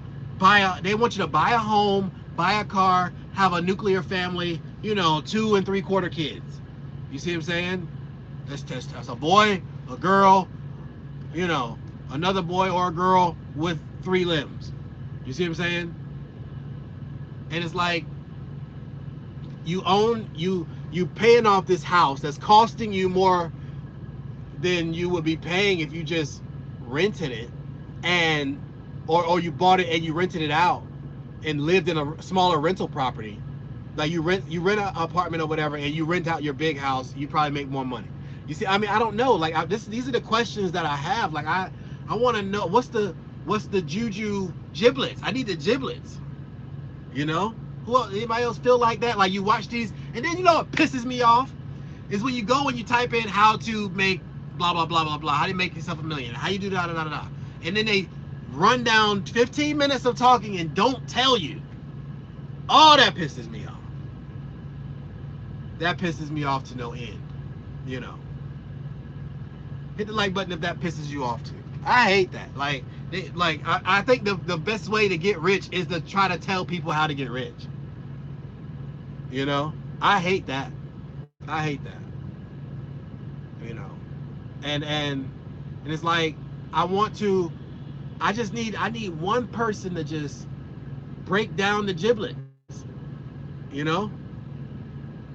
they want you to buy a home, buy a car, have a nuclear family, you know, 2 3/4 kids. You see what I'm saying? That's a boy, a girl, you know, another boy or a girl with 3 limbs. You see what I'm saying? And it's like, you paying off this house that's costing you more than you would be paying if you just rented it, and or you bought it and you rented it out and lived in a smaller rental property. Like, you rent an apartment or whatever, and you rent out your big house, you probably make more money. You see, I mean, I don't know. Like, these are the questions that I have. Like, I want to know, what's the juju giblets? I need the giblets. You know? Anybody else feel like that? Like, you watch these, and then, you know what pisses me off is when you go and you type in how to make blah blah blah blah blah, how do you make yourself a million, how you do da da da da, and then they run down 15 minutes of talking and don't tell you. Oh, that pisses me off. That pisses me off to no end. You know, hit the like button if that pisses you off too. I hate that. Like, I think the best way to get rich is to try to tell people how to get rich. You know, I hate that. I hate that. You know, and it's like, I need one person to just break down the giblets. You know,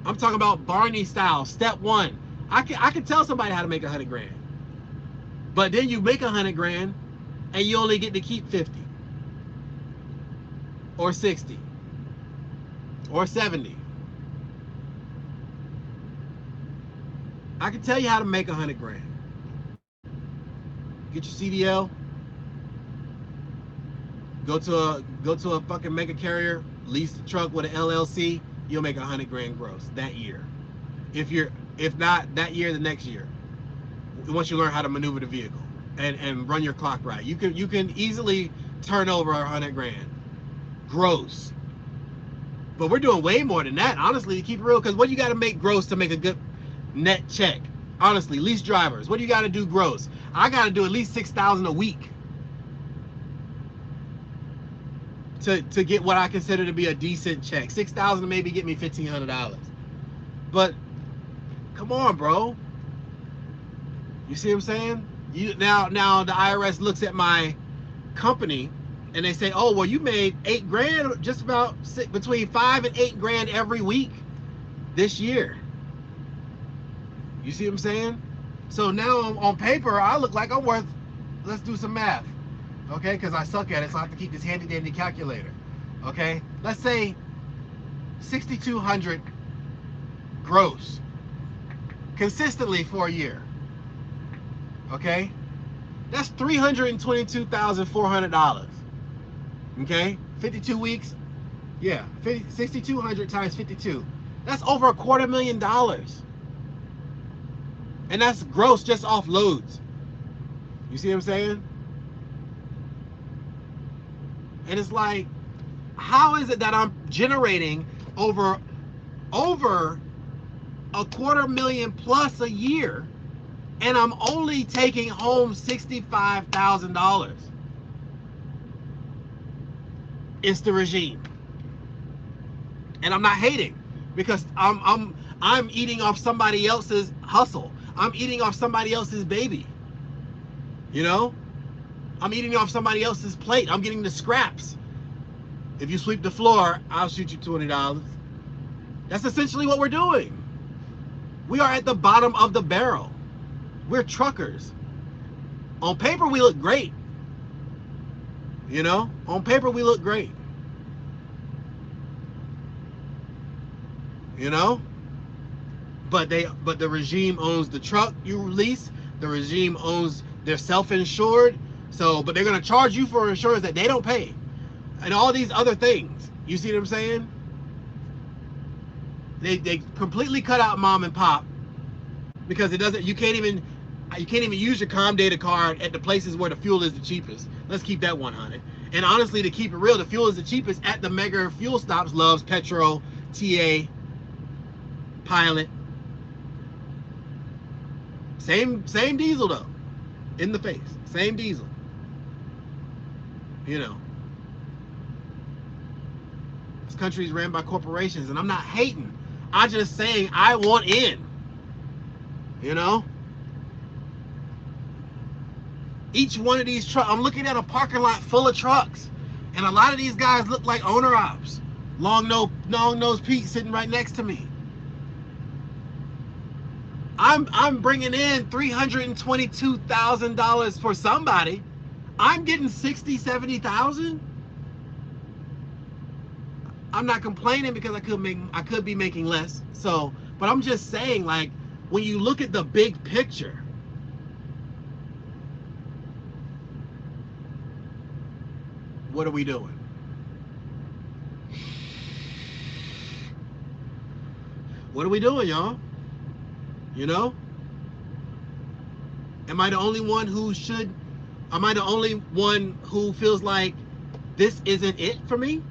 I'm talking about Barney style. Step 1, I can tell somebody how to make 100 grand, but then you make 100 grand and you only get to keep 50 or 60 or 70. I can tell you how to make 100 grand. Get your CDL, go to a fucking mega carrier, lease the truck with an LLC, you'll make 100 grand gross that year. If not that year, the next year. Once you learn how to maneuver the vehicle and run your clock right, you can easily turn over 100 grand gross. But we're doing way more than that, honestly, to keep it real. Because what you got to make gross to make a good net check? Honestly, lease drivers, what do you got to do gross? I got to do at least $6,000 a week to get what I consider to be a decent check. $6,000 to maybe get me $1,500. But come on, bro. You see what I'm saying? Now the IRS looks at my company and they say, oh, well, you made 8 grand, just about between 5 and 8 grand every week this year. You see what I'm saying? So now on paper, I look like I'm worth, let's do some math, okay? Because I suck at it, so I have to keep this handy dandy calculator, okay? Let's say 6,200 gross consistently for a year, okay? That's $322,400. Okay, 52 weeks. Yeah, 6,200 times 52. That's over $250,000. And that's gross just off loads. You see what I'm saying? And it's like, how is it that I'm generating over $250,000 plus a year, and I'm only taking home $65,000? It's the regime, and I'm not hating, because I'm eating off somebody else's hustle. I'm eating off somebody else's baby. You know, I'm eating off somebody else's plate. I'm getting the scraps. If you sweep the floor, I'll shoot you $20. That's essentially what we're doing. We are at the bottom of the barrel. We're truckers. On paper, we look great. You know, on paper we look great. You know, but the regime owns the truck you lease. The regime owns, they're self-insured. So, but they're gonna charge you for insurance that they don't pay, and all these other things. You see what I'm saying? They completely cut out mom and pop, because it doesn't. You can't even use your Comdata card at the places where the fuel is the cheapest. Let's keep that 100. And honestly, to keep it real, the fuel is the cheapest at the mega fuel stops: Love's, Petro, TA, Pilot. Same diesel though. In the face. Same diesel. You know. This country is ran by corporations, and I'm not hating. I'm just saying I want in. You know? Each one of these trucks, I'm looking at a parking lot full of trucks, and a lot of these guys look like owner ops. Long nose Pete sitting right next to me. I'm bringing in $322,000 for somebody. I'm getting 60, 70,000. I'm not complaining, because I could be making less. So, but I'm just saying, like, when you look at the big picture, what are we doing? What are we doing, y'all? You know? Am I the only one who feels like this isn't it for me?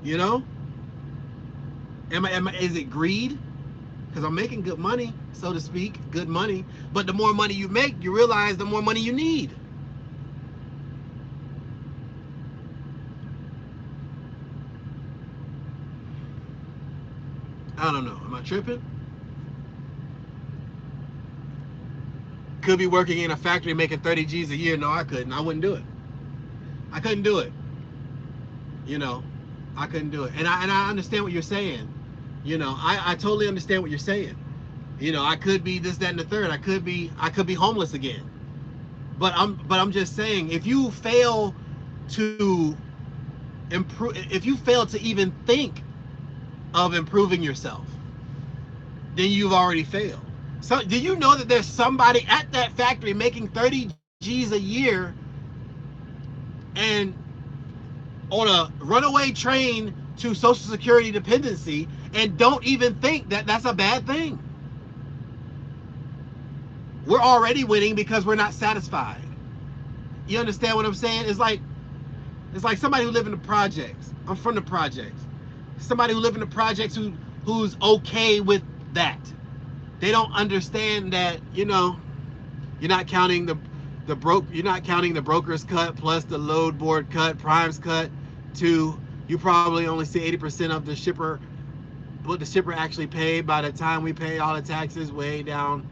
You know? Is it greed? Because I'm making good money, so to speak, good money. But the more money you make, you realize the more money you need. I don't know. Am I tripping? Could be working in a factory making 30 G's a year. No, I couldn't. I wouldn't do it. I couldn't do it. You know, I couldn't do it. And I understand what you're saying. You know, I totally understand what you're saying. You know, I could be this, that, and the third. I could be homeless again. But I'm just saying, if you fail to improve, if you fail to even think of improving yourself, then you've already failed. So do you know that there's somebody at that factory making 30 G's a year and on a runaway train to Social Security dependency and don't even think that that's a bad thing? We're already winning because we're not satisfied. You understand what I'm saying? It's like somebody who live in the projects. I'm from the projects. Somebody who live in the projects who's okay with that. They don't understand that, you know, you're not counting you're not counting the broker's cut plus the load board cut, Prime's cut, to you probably only see 80% of the shipper, what the shipper actually paid by the time we pay all the taxes way down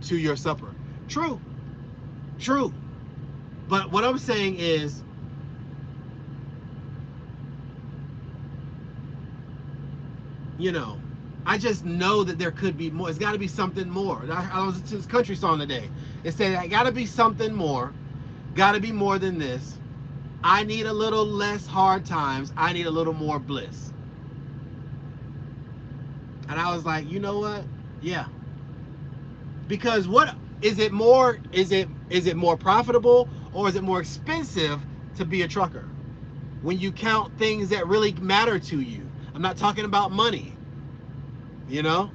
to your supper. True. But what I'm saying is, you know, I just know that there could be more. It's got to be something more. I was listening to this country song today. It said, I got to be something more. Got to be more than this. I need a little less hard times. I need a little more bliss. And I was like, you know what? Yeah. Because what is it more? Is it more profitable or is it more expensive to be a trucker? When you count things that really matter to you. I'm not talking about money. You know?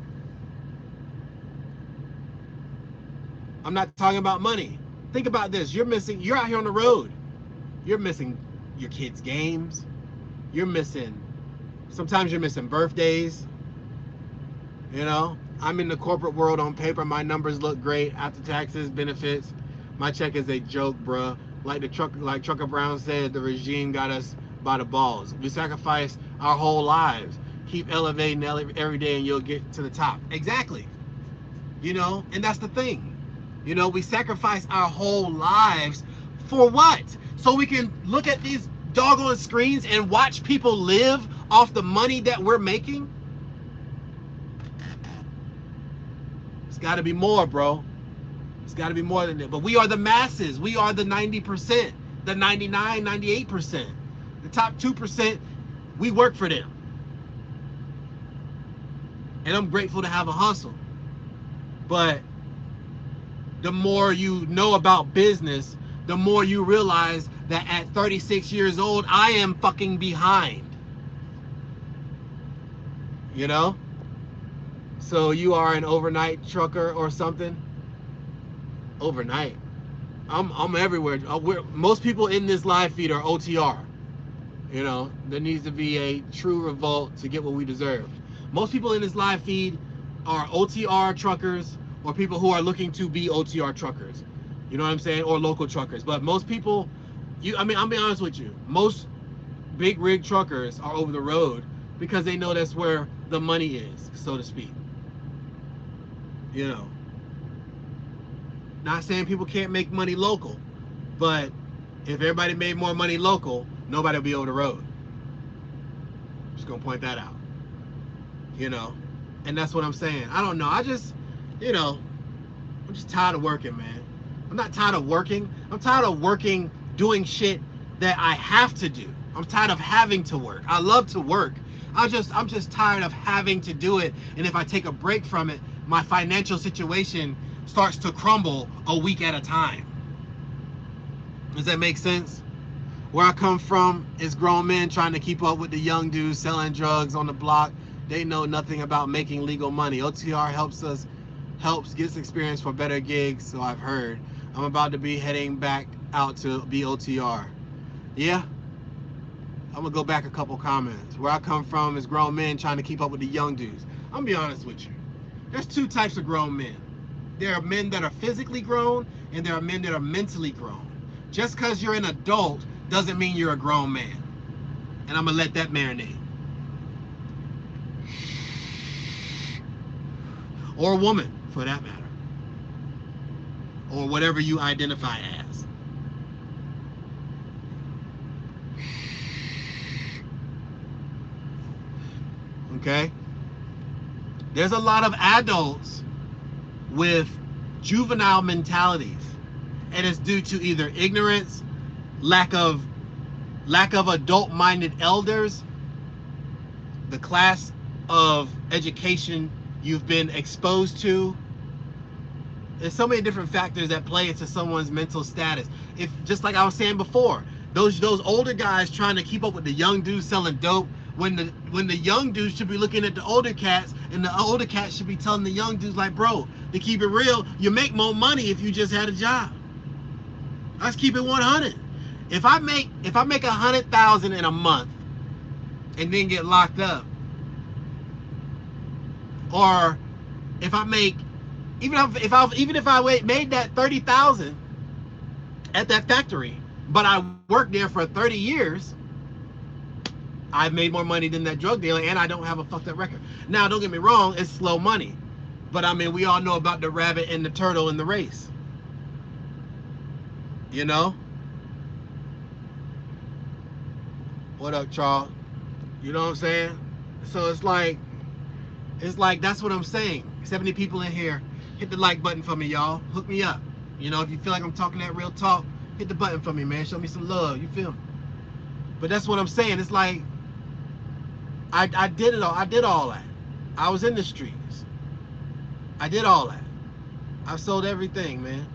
I'm not talking about money. Think about this. You're out here on the road. You're missing your kids' games. Sometimes you're missing birthdays. You know? I'm in the corporate world on paper. My numbers look great after taxes, benefits. My check is a joke, bruh. Like Trucker Brown said, the regime got us by the balls. We sacrifice our whole lives. Keep elevating every day and you'll get to the top. Exactly. You know, and that's the thing. You know, we sacrifice our whole lives for what? So we can look at these doggone screens and watch people live off the money that we're making? It's got to be more, bro. It's got to be more than that. But we are the masses. We are the 90%, the 99, 98%. The top 2%, we work for them. And I'm grateful to have a hustle. But the more you know about business, the more you realize that at 36 years old, I am fucking behind. You know? So you are an overnight trucker or something? Overnight. I'm everywhere. Most people in this live feed are OTR. You know, there needs to be a true revolt to get what we deserve. Most people in this live feed are OTR truckers or people who are looking to be OTR truckers. You know what I'm saying? Or local truckers. But most people, I'll be honest with you, most big rig truckers are over the road because they know that's where the money is, so to speak. You know. Not saying people can't make money local, but if everybody made more money local, nobody will be over the road. Just gonna point that out. You know, and that's what I'm saying. I don't know. I'm just tired of working, man. I'm not tired of working. I'm tired of working doing shit that I have to do. I'm tired of having to work. I love to work. I'm just tired of having to do it. And if I take a break from it, my financial situation starts to crumble a week at a time. Does that make sense? Where I come from is grown men trying to keep up with the young dudes selling drugs on the block. They know nothing about making legal money. OTR helps gets experience for better gigs, so I've heard. I'm about to be heading back out to be OTR. Yeah, I'm gonna go back a couple comments. Where I come from is grown men trying to keep up with the young dudes. I'm gonna be honest with you. There's two types of grown men. There are men that are physically grown and there are men that are mentally grown. Just because you're an adult doesn't mean you're a grown man. And I'm gonna let that marinate. Or a woman, for that matter. Or whatever you identify as. Okay? There's a lot of adults with juvenile mentalities. And it's due to either ignorance, lack of adult-minded elders, the class of education you've been exposed to. There's so many different factors that play into someone's mental status. If, just like I was saying before, those older guys trying to keep up with the young dudes selling dope, when the young dudes should be looking at the older cats, and the older cats should be telling the young dudes, like, bro, to keep it real, you make more money if you just had a job. Let's keep it 100. If I make 100,000 in a month and then get locked up, or if I make, even if I made that 30,000 at that factory, but I worked there for 30 years, I've made more money than that drug dealer, and I don't have a fucked up record. Now, don't get me wrong, it's slow money, but I mean, we all know about the rabbit and the turtle in the race. You know? What up, Charles? You know what I'm saying? So it's like that's what I'm saying. 70 people in here. Hit the like button for me, y'all. Hook me up. You know, if you feel like I'm talking that real talk, hit the button for me, man. Show me some love. You feel me? But that's what I'm saying. It's like I did it all. I did all that. I was in the streets. I did all that. I sold everything, man.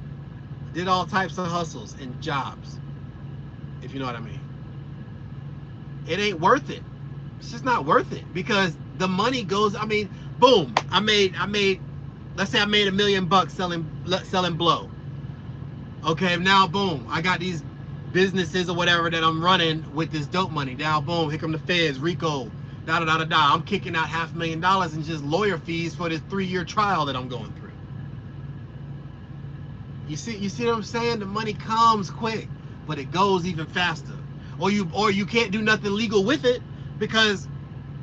Did all types of hustles and jobs, if you know what I mean. It ain't worth it. It's just not worth it, because the money goes, I mean, boom, I made let's say I made $1 million selling blow. Okay, now boom, I got these businesses or whatever that I'm running with this dope money. Now boom, here come the feds, RICO, da da da da da. I'm kicking out $500,000 in just lawyer fees for this 3-year trial that I'm going through. You see what I'm saying? The money comes quick, but it goes even faster. Or you can't do nothing legal with it because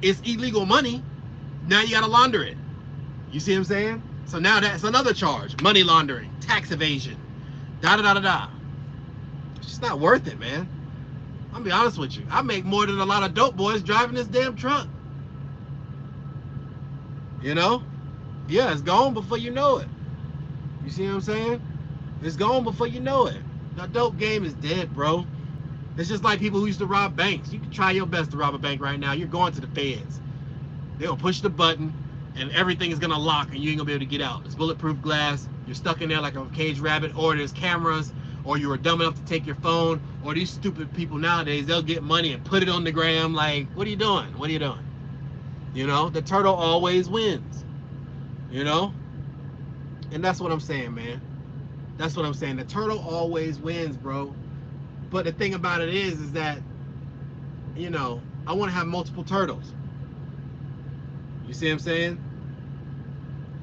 it's illegal money. Now you gotta launder it. You see what I'm saying? So now that's another charge: money laundering, tax evasion, da da da da da. It's just not worth it, man. I'm gonna be honest with you. I make more than a lot of dope boys driving this damn truck. You know? Yeah, it's gone before you know it. You see what I'm saying? It's gone before you know it. The dope game is dead, bro. It's just like people who used to rob banks. You can try your best to rob a bank right now. You're going to the feds. They're gonna push the button and everything is gonna lock and you ain't gonna be able to get out. It's bulletproof glass. You're stuck in there like a caged rabbit, or there's cameras, or you were dumb enough to take your phone, or these stupid people nowadays, they'll get money and put it on the gram like, what are you doing? What are you doing? You know, the turtle always wins. You know? And that's what I'm saying, man. That's what I'm saying. The turtle always wins, bro. But the thing about it is that, you know, I want to have multiple turtles. You see what I'm saying?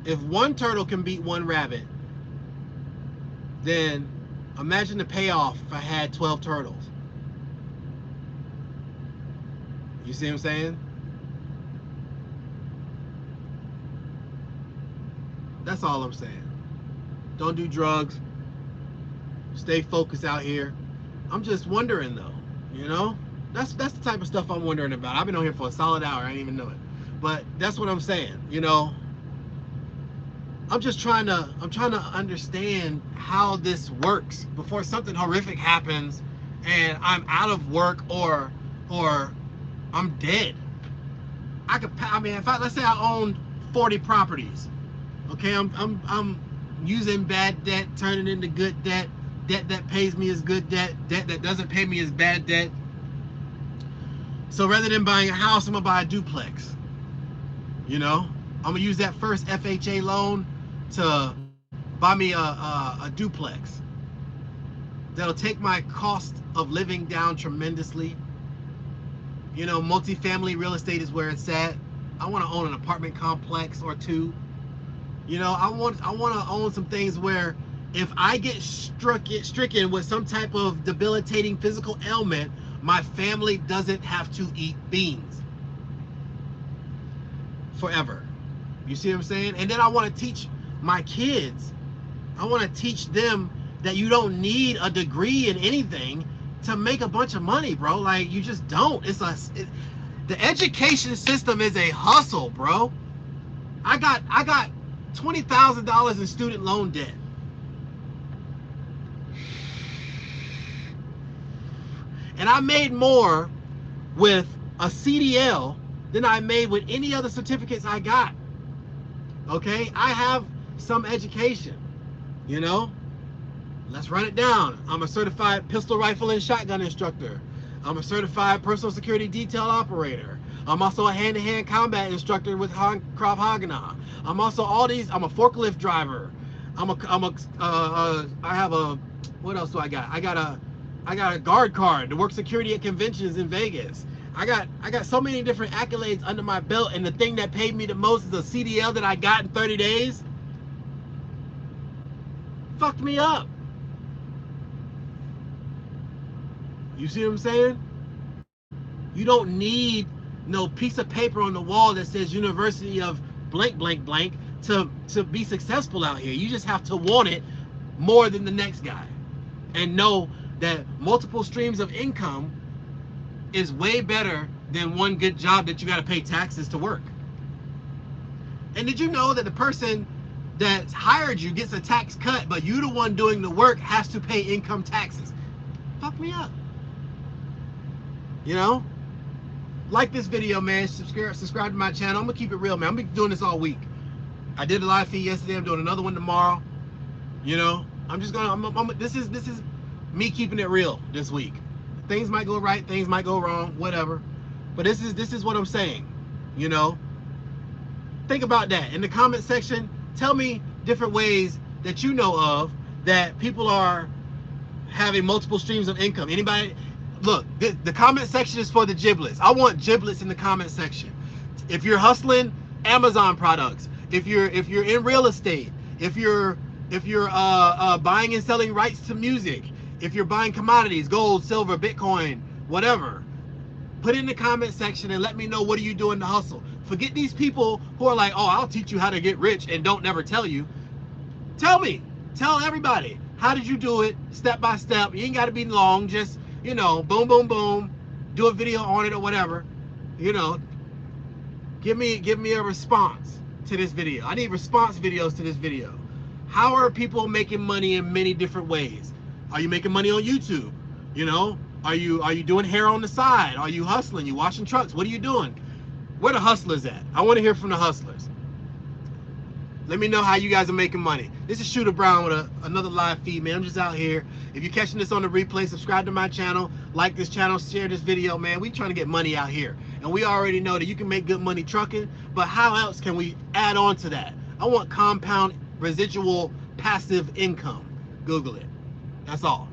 If one turtle can beat one rabbit, then imagine the payoff if I had 12 turtles. You see what I'm saying? That's all I'm saying. Don't do drugs. Stay focused out here. I'm just wondering though, you know? That's the type of stuff I'm wondering about. I've been on here for a solid hour. I didn't even know it. But that's what I'm saying, you know? I'm trying to understand how this works before something horrific happens and I'm out of work or I'm dead. Let's say I owned 40 properties. Okay, I'm using bad debt, turning into good debt. Debt that pays me is good debt. Debt that doesn't pay me is bad debt. So rather than buying a house, I'm gonna buy a duplex. You know, I'm gonna use that first FHA loan to buy me a duplex. That'll take my cost of living down tremendously. You know, multifamily real estate is where it's at. I want to own an apartment complex or two. You know, I want to own some things where if I get stricken with some type of debilitating physical ailment, my family doesn't have to eat beans forever. You see what I'm saying? And then I want to teach my kids, I want to teach them that you don't need a degree in anything to make a bunch of money, bro. Like, you just don't. The education system is a hustle, bro. I got $20,000 in student loan debt. And I made more with a CDL than I made with any other certificates I got. Okay, I have some education, you know. Let's run it down. I'm a certified pistol, rifle, and shotgun instructor. I'm a certified personal security detail operator. I'm also a hand-to-hand combat instructor with Krav Haganah. I'm also all these. I'm a forklift driver. I have a, what else do I got? I got a guard card to work security at conventions in Vegas. I got so many different accolades under my belt, and the thing that paid me the most is a CDL that I got in 30 days. Fucked me up. You see what I'm saying? You don't need no piece of paper on the wall that says University of blank blank blank to be successful out here. You just have to want it more than the next guy, and know that multiple streams of income is way better than one good job that you got to pay taxes to work. And did you know that the person that hired you gets a tax cut, but you, the one doing the work, has to pay income taxes? Fuck me up. You know? Like this video, man. Subscribe to my channel. I'm gonna keep it real, man. I'm gonna be doing this all week. I did a live feed yesterday. I'm doing another one tomorrow. You know, I'm just gonna. This is me keeping it real this week. Things might go right, things might go wrong, whatever. But this is what I'm saying. You know, think about that in the comment section. Tell me different ways that you know of that people are having multiple streams of income. Anybody? Look, the comment section is for the giblets. I want giblets in the comment section. If you're hustling Amazon products, if you're in real estate, if you're buying and selling rights to music, if you're buying commodities, gold, silver, Bitcoin, whatever, put it in the comment section and let me know, what are you doing to hustle. Forget these people who are like, oh, I'll teach you how to get rich and don't never tell you. Tell me, tell everybody, how did you do it, step by step. You ain't got to be long, just, you know, boom, boom, boom, do a video on it or whatever. You know, give me a response to this video. I need response videos to this video. How are people making money in many different ways? Are you making money on YouTube? You know, are you doing hair on the side? Are you hustling? You washing trucks? What are you doing? Where the hustlers at? I want to hear from the hustlers. Let me know how you guys are making money. This is Shooter Brown with another live feed, man. I'm just out here. If you're catching this on the replay, subscribe to my channel, like this channel, share this video, man. We trying to get money out here. And we already know that you can make good money trucking, but how else can we add on to that? I want compound residual passive income. Google it. That's all.